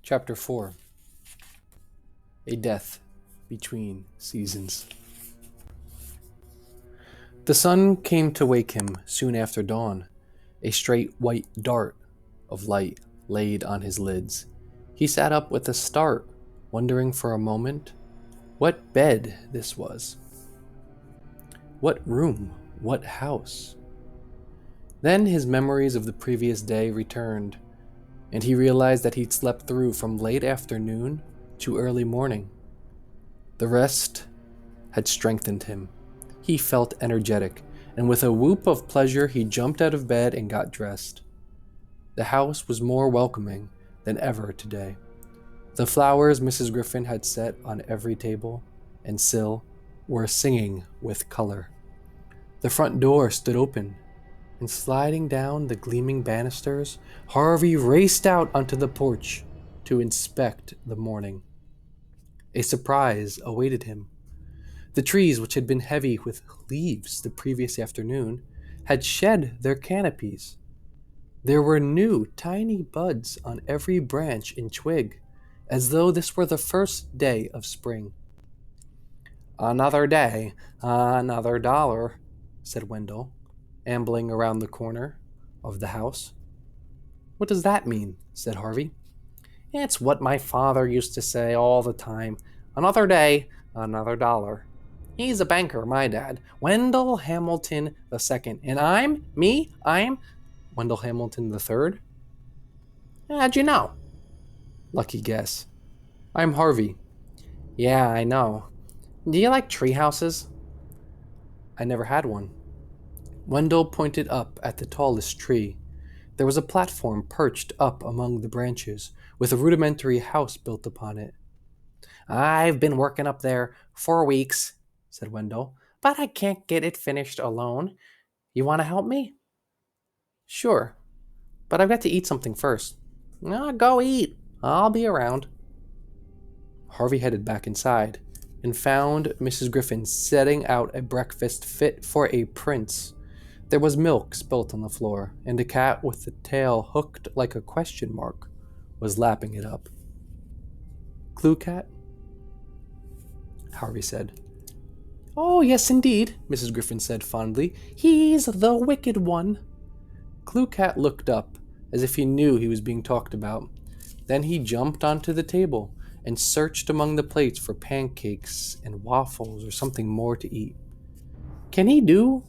Chapter 4. A Death Between Seasons. The sun came to wake him soon after dawn, a straight white dart of light laid on his lids. He sat up with a start, wondering for a moment what bed this was. What room? What house? Then his memories of the previous day returned, and he realized that he'd slept through from late afternoon to early morning. The rest had strengthened him. He felt energetic, and with a whoop of pleasure he jumped out of bed and got dressed. The house was more welcoming than ever today. The flowers Mrs. Griffin had set on every table and sill were singing with color. The front door stood open, and sliding down the gleaming banisters, Harvey raced out onto the porch to inspect the morning. A surprise awaited him. The trees, which had been heavy with leaves the previous afternoon, had shed their canopies. There were new, tiny buds on every branch and twig, as though this were the first day of spring. "Another day, another $1," said Wendell, ambling around the corner of the house. "What does that mean?" said Harvey. "It's what my father used to say all the time. Another day, another $1. He's a banker, my dad. Wendell Hamilton II. And I'm Wendell Hamilton III. How'd you know?" "Lucky guess. I'm Harvey." "Yeah, I know. Do you like tree houses?" "I never had one." Wendell pointed up at the tallest tree. There was a platform perched up among the branches, with a rudimentary house built upon it. "I've been working up there for weeks," said Wendell, "but I can't get it finished alone. You want to help me?" "Sure, but I've got to eat something first." Go eat. I'll be around." Harvey headed back inside and found Mrs. Griffin setting out a breakfast fit for a prince. There was milk spilt on the floor, and a cat with the tail hooked like a question mark was lapping it up. "Clue Cat?" Harvey said. "Oh, yes, indeed," Mrs. Griffin said fondly. "He's the wicked one." Clue Cat looked up, as if he knew he was being talked about. Then he jumped onto the table and searched among the plates for pancakes and waffles or something more to eat. "Can he do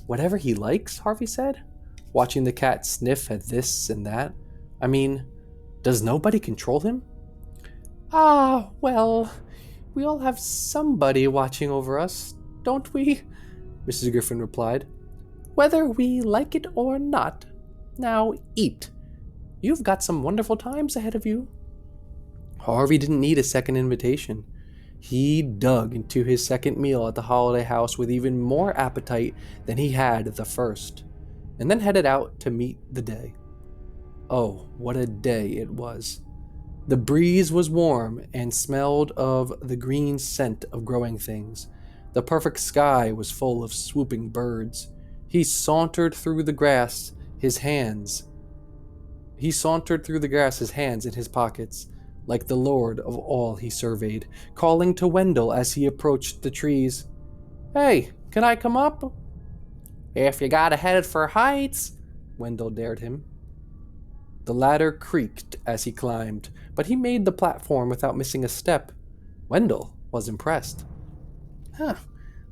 whatever he likes?" Harvey said, watching the cat sniff at this and that. "I mean, does nobody control him?" Well, we all have somebody watching over us, don't we?" Mrs. Griffin replied. "Whether we like it or not. Now eat. You've got some wonderful times ahead of you." Harvey didn't need a second invitation. He dug into his second meal at the holiday house with even more appetite than he had at the first, and then headed out to meet the day. Oh, what a day it was. The breeze was warm and smelled of the green scent of growing things. The perfect sky was full of swooping birds. He sauntered through the grass, his hands in his pockets, like the lord of all he surveyed, calling to Wendell as he approached the trees. "Hey, can I come up?" "If you got a head for heights," Wendell dared him. The ladder creaked as he climbed, but he made the platform without missing a step. Wendell was impressed.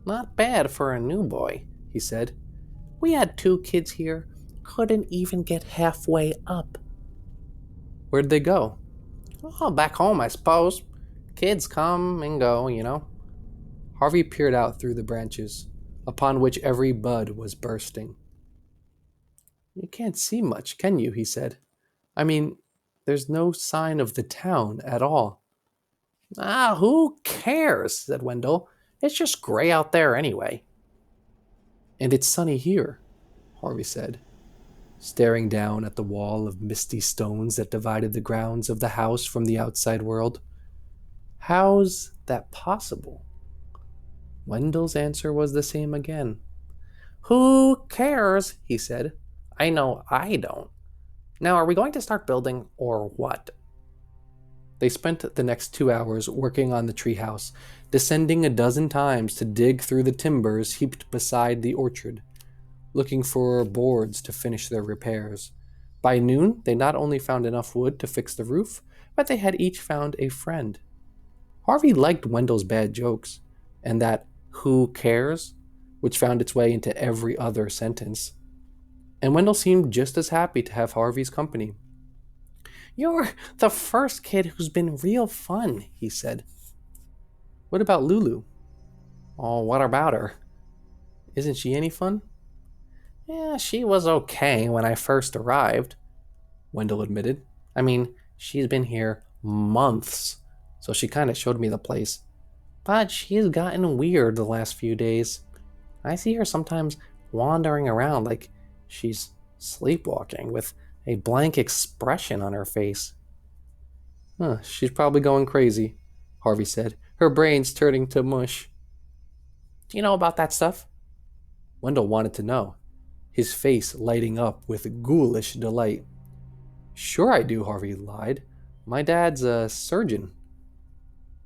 "Not bad for a new boy," he said. "We had 2 kids here, couldn't even get halfway up." "Where'd they go?" "Oh, back home, I suppose. Kids come and go, you know." Harvey peered out through the branches, upon which every bud was bursting. "You can't see much, can you?" he said. "I mean, there's no sign of the town at all." Who cares?" said Wendell. "It's just gray out there anyway." "And it's sunny here," Harvey said, staring down at the wall of misty stones that divided the grounds of the house from the outside world. "How's that possible?" Wendell's answer was the same again. "Who cares?" he said. "I know I don't. Now, are we going to start building or what?" They spent the next 2 hours working on the treehouse, descending a dozen times to dig through the timbers heaped beside the orchard, looking for boards to finish their repairs. By noon, they not only found enough wood to fix the roof, but they had each found a friend. Harvey liked Wendell's bad jokes, and that "who cares?" which found its way into every other sentence. And Wendell seemed just as happy to have Harvey's company. "You're the first kid who's been real fun," he said. "What about Lulu?" "Oh, what about her?" "Isn't she any fun?" "Yeah, she was okay when I first arrived," Wendell admitted. "I mean, she's been here months, so she kind of showed me the place. But she's gotten weird the last few days. I see her sometimes wandering around like she's sleepwalking with a blank expression on her face." "Huh, she's probably going crazy," Harvey said, "her brain's turning to mush." "Do you know about that stuff?" Wendell wanted to know, his face lighting up with ghoulish delight. "Sure I do," Harvey lied. "My dad's a surgeon."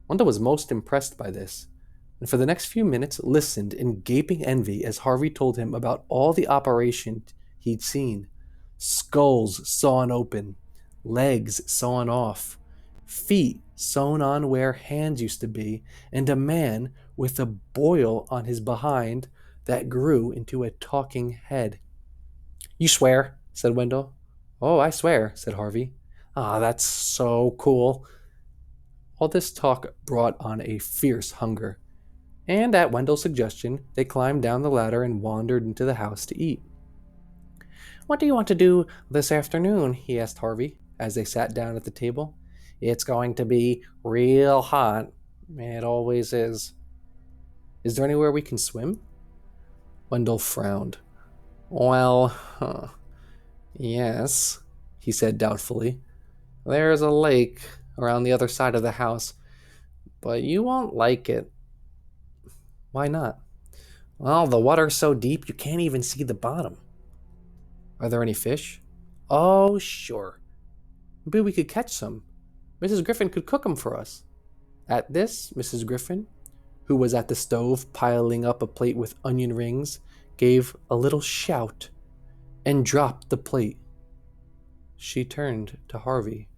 Wendell was most impressed by this, and for the next few minutes listened in gaping envy as Harvey told him about all the operations he'd seen. Skulls sawn open, legs sawn off, feet sewn on where hands used to be, and a man with a boil on his behind that grew into a talking head. "You swear?" said Wendell. "Oh, I swear," said Harvey. "Ah, that's so cool." All this talk brought on a fierce hunger, and at Wendell's suggestion, they climbed down the ladder and wandered into the house to eat. "What do you want to do this afternoon?" he asked Harvey as they sat down at the table. "It's going to be real hot. It always is." "Is there anywhere we can swim?" Wendell frowned. "Well, yes," he said doubtfully. "There's a lake around the other side of the house, but you won't like it." "Why not?" "Well, the water's so deep you can't even see the bottom." "Are there any fish?" "Oh, sure. Maybe we could catch some. Mrs. Griffin could cook them for us." At this, Mrs. Griffin, who was at the stove piling up a plate with onion rings, gave a little shout and dropped the plate. She turned to Harvey,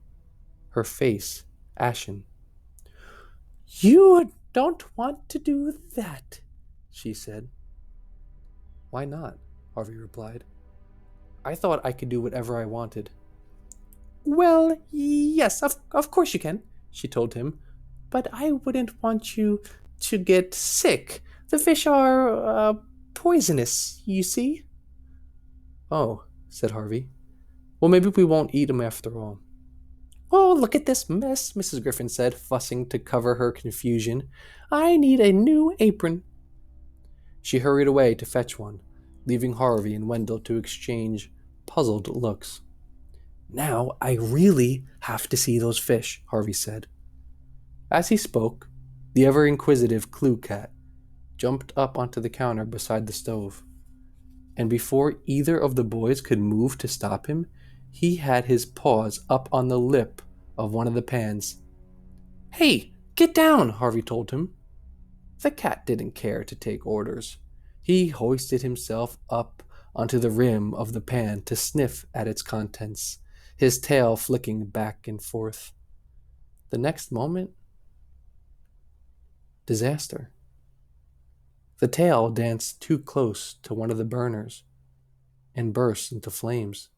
her face ashen. "You don't want to do that," she said. "Why not?" Harvey replied. "I thought I could do whatever I wanted." "Well, yes, of course you can," she told him. "But I wouldn't want you to get sick. The fish are, poisonous, you see." "Oh," said Harvey. "Well, maybe we won't eat them after all." "Oh, look at this mess," Mrs. Griffin said, fussing to cover her confusion. "I need a new apron." She hurried away to fetch one, leaving Harvey and Wendell to exchange puzzled looks. "Now I really have to see those fish," Harvey said. As he spoke, the ever-inquisitive Clue Cat jumped up onto the counter beside the stove, and before either of the boys could move to stop him, he had his paws up on the lip of one of the pans. "Hey, get down," Harvey told him. The cat didn't care to take orders. He hoisted himself up onto the rim of the pan to sniff at its contents, his tail flicking back and forth. The next moment, disaster. The tail danced too close to one of the burners and burst into flames.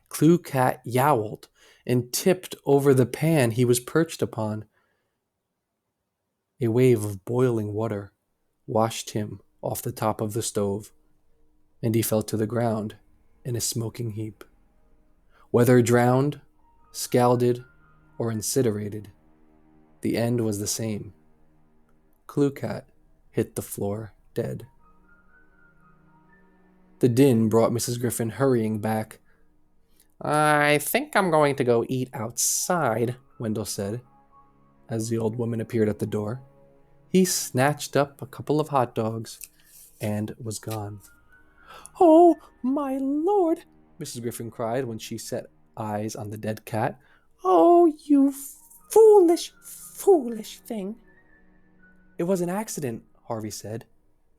Clue Cat yowled and tipped over the pan he was perched upon. A wave of boiling water washed him off the top of the stove, and he fell to the ground in a smoking heap. Whether drowned, scalded, or incinerated, the end was the same. Clue Cat hit the floor dead. The din brought Mrs. Griffin hurrying back. "I think I'm going to go eat outside," Wendell said, as the old woman appeared at the door. He snatched up a couple of hot dogs and was gone. "Oh, my lord," Mrs. Griffin cried when she set eyes on the dead cat. Oh, you foolish, foolish thing. It was an accident, Harvey said,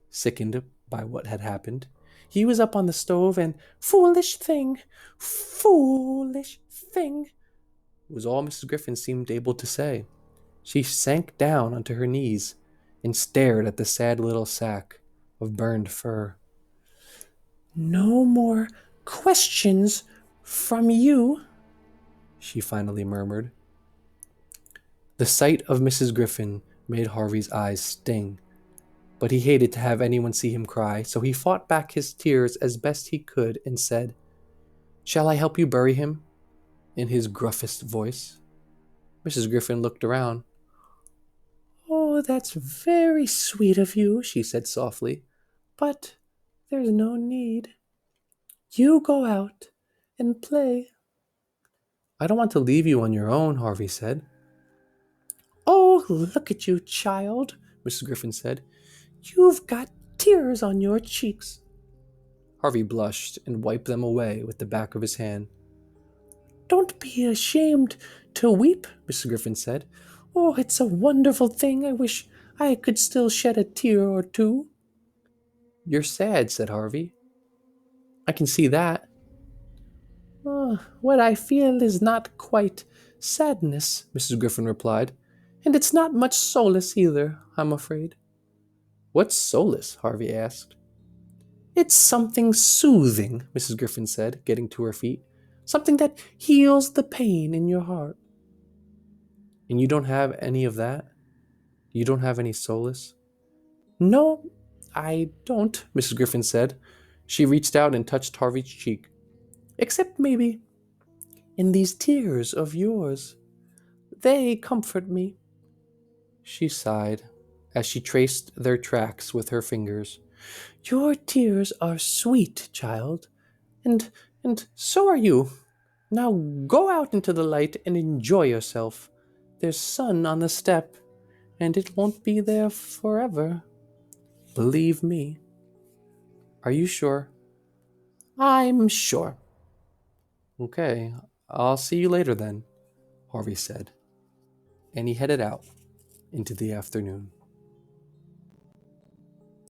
sickened by what had happened. He was up on the stove and Foolish thing, foolish thing. was all Mrs. Griffin seemed able to say. She sank down onto her knees and stared at the sad little sack of burned fur. No more questions from you, she finally murmured. The sight of Mrs. Griffin made Harvey's eyes sting, but he hated to have anyone see him cry, so he fought back his tears as best he could and said, "Shall I help you bury him?" in his gruffest voice. Mrs. Griffin looked around. Oh, that's very sweet of you, she said softly, but there's no need. You go out and play. I don't want to leave you on your own, Harvey said. Oh, look at you, child, Mrs. Griffin said. You've got tears on your cheeks. Harvey blushed and wiped them away with the back of his hand. Don't be ashamed to weep, Mrs. Griffin said. Oh, it's a wonderful thing. I wish I could still shed a tear or two. You're sad, said Harvey. I can see that. What I feel is not quite sadness, Mrs. Griffin replied. And it's not much solace either, I'm afraid. What's solace? Harvey asked. It's something soothing, Mrs. Griffin said, getting to her feet. Something that heals the pain in your heart. And you don't have any of that? You don't have any solace? No, I don't, Mrs. Griffin said. She reached out and touched Harvey's cheek. Except maybe in these tears of yours. They comfort me. She sighed as she traced their tracks with her fingers. Your tears are sweet, child, and so are you. Now go out into the light and enjoy yourself. There's sun on the step, and it won't be there forever. Believe me. Are you sure? I'm sure. Okay, I'll see you later then, Harvey said, and he headed out into the afternoon.